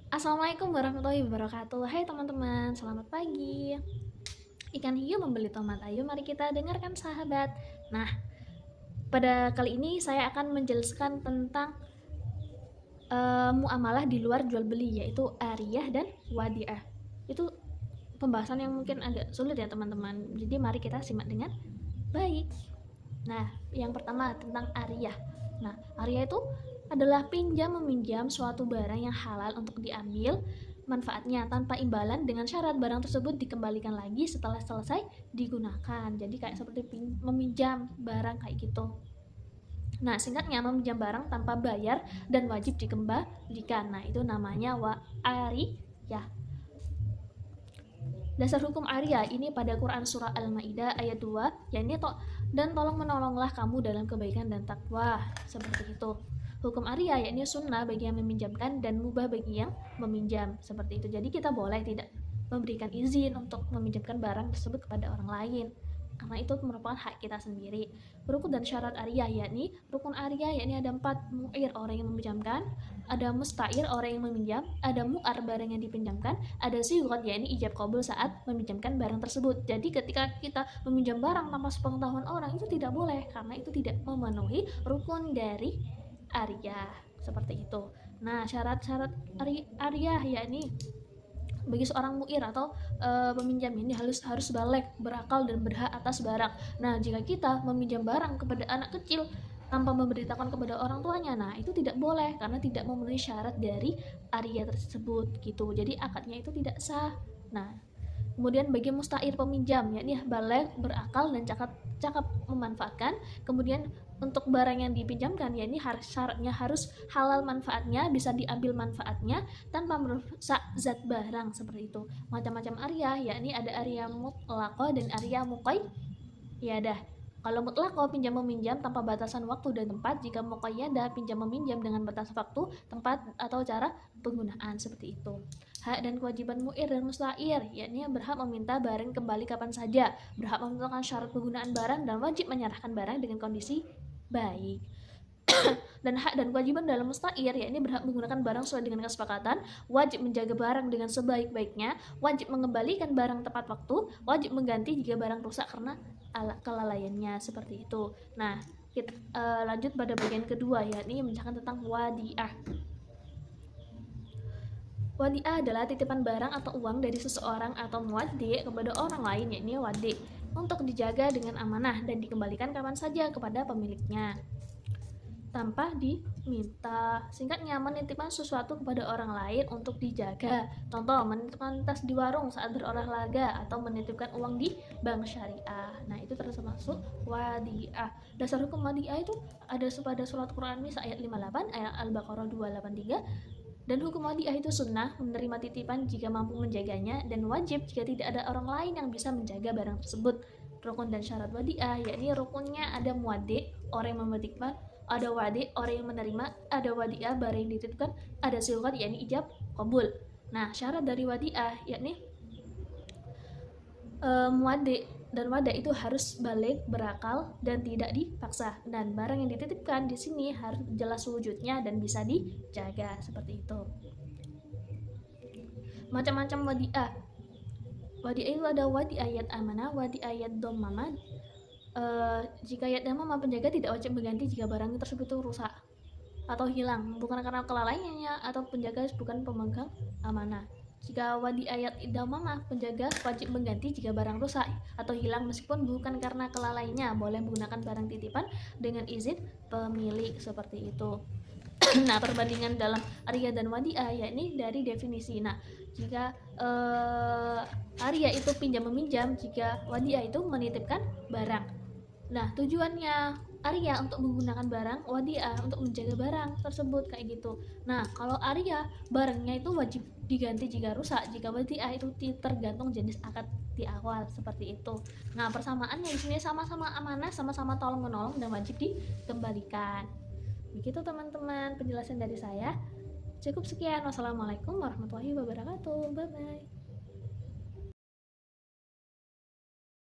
Assalamualaikum warahmatullahi wabarakatuh. Hai teman-teman, selamat pagi. Ikan hiu membeli tomat. Ayo mari kita dengarkan sahabat. Nah, pada kali ini saya akan menjelaskan tentang muamalah di luar jual beli, yaitu ariyah dan wadiah. Itu pembahasan yang mungkin agak sulit ya teman-teman. Jadi mari kita simak dengan baik. Nah, yang pertama tentang ariyah. Nah, ariyah itu adalah pinjam meminjam suatu barang yang halal untuk diambil manfaatnya tanpa imbalan dengan syarat barang tersebut dikembalikan lagi setelah selesai digunakan. Jadi kayak seperti meminjam barang kayak gitu. Nah, singkatnya meminjam barang tanpa bayar dan wajib dikembalikan. Nah, itu namanya ariyah. Dasar hukum ariyah ini pada Quran surah Al-Maidah ayat 2, yakni dan tolong menolonglah kamu dalam kebaikan dan takwa. Seperti itu. Hukum ariyah yakni sunnah bagi yang meminjamkan dan mubah bagi yang meminjam. Seperti itu. Jadi kita boleh tidak memberikan izin untuk meminjamkan barang tersebut kepada orang lain, karena itu merupakan hak kita sendiri. Rukun dan syarat ariyah yakni rukun ariyah yakni ada 4: mu'ir orang yang meminjamkan, ada musta'ir orang yang meminjam, ada mu'ar barang yang dipinjamkan, ada sighat yakni ijab qabul saat meminjamkan barang tersebut. Jadi ketika kita meminjam barang tanpa sepengetahuan orang itu tidak boleh, karena itu tidak memenuhi rukun dari ariyah. Seperti itu. Nah, syarat-syarat ariyah yakni bagi seorang mu'ir atau peminjam ini harus balik, berakal dan berhak atas barang. Nah, jika kita meminjam barang kepada anak kecil tanpa memberitakan kepada orang tuanya, nah itu tidak boleh karena tidak memenuhi syarat dari ariyah tersebut gitu. Jadi akadnya itu tidak sah. Nah, kemudian bagi musta'ir peminjam, yakni balik, berakal dan cakap memanfaatkan. Kemudian untuk barang yang dipinjamkan, yakni syaratnya harus halal manfaatnya, bisa diambil manfaatnya tanpa merusak zat barang. Seperti itu. Macam-macam ariyah, yakni ada ariyah mutlaqah dan ariyah muqayyadah. Kalau mutlaqah pinjam meminjam tanpa batasan waktu dan tempat, jika muqayyadah pinjam meminjam dengan batas waktu, tempat atau cara penggunaan. Seperti itu. Hak dan kewajiban mu'ir dan musta'ir, yakni berhak meminta barang kembali kapan saja, berhak menentukan syarat penggunaan barang, dan wajib menyerahkan barang dengan kondisi baik. Dan hak dan kewajiban dalam musta'ir, yakni berhak menggunakan barang sesuai dengan kesepakatan, wajib menjaga barang dengan sebaik-baiknya, wajib mengembalikan barang tepat waktu, wajib mengganti jika barang rusak karena kelalaiannya. Seperti itu. Nah, kita lanjut pada bagian kedua, yakni menjelaskan tentang wadiah. Wadiah adalah titipan barang atau uang dari seseorang atau muwaddi kepada orang lain, yakni wadi, untuk dijaga dengan amanah dan dikembalikan kapan saja kepada pemiliknya tanpa diminta. Singkatnya, menitipkan sesuatu kepada orang lain untuk dijaga. Contoh, menitipkan tas di warung saat berolahraga atau menitipkan uang di bank syariah. Nah, itu termasuk wadiah. Dasar hukum wadiah itu ada pada surat Quran Nisa ayat 58, ayat Al-Baqarah 283. Dan hukum wadiah itu sunnah, menerima titipan jika mampu menjaganya, dan wajib jika tidak ada orang lain yang bisa menjaga barang tersebut. Rukun dan syarat wadiah, yakni rukunnya ada muwaddi, orang yang memetikkan, ada wadi, orang yang menerima, ada wadiah, barang yang dititipkan, ada sighat, yakni ijab qabul. Nah, syarat dari wadiah, yakni muwaddi dan wadah itu harus balik, berakal, dan tidak dipaksa. Dan barang yang dititipkan di sini harus jelas wujudnya dan bisa dijaga. Seperti itu. Macam-macam wadiah. Wadiah itu ada wadiah ayat amanah, wadiah ayat dhammamah. Jika ayat dhammamah, penjaga tidak wajib mengganti jika barang tersebut itu rusak atau hilang, bukan karena kelalaiannya atau penjaga bukan pemegang amanah. Jika wadi ayat dhammamah, penjaga wajib mengganti jika barang rusak atau hilang meskipun bukan karena kelalaiannya, boleh menggunakan barang titipan dengan izin pemilik. Seperti itu. Nah, perbandingan dalam ariyah dan wadiah yakni dari definisi. Nah, jika ariyah itu pinjam meminjam, jika wadiah itu menitipkan barang. Nah, tujuannya ariyah untuk menggunakan barang, wadiah untuk menjaga barang tersebut, kayak gitu. Nah, kalau ariyah barangnya itu wajib diganti jika rusak, jika wadiah itu tergantung jenis akad di awal. Seperti itu. Nah, persamaannya di sini sama-sama amanah, sama-sama tolong menolong dan wajib dikembalikan. Begitu teman-teman penjelasan dari saya. Cukup sekian. Wassalamualaikum warahmatullahi wabarakatuh. Bye bye.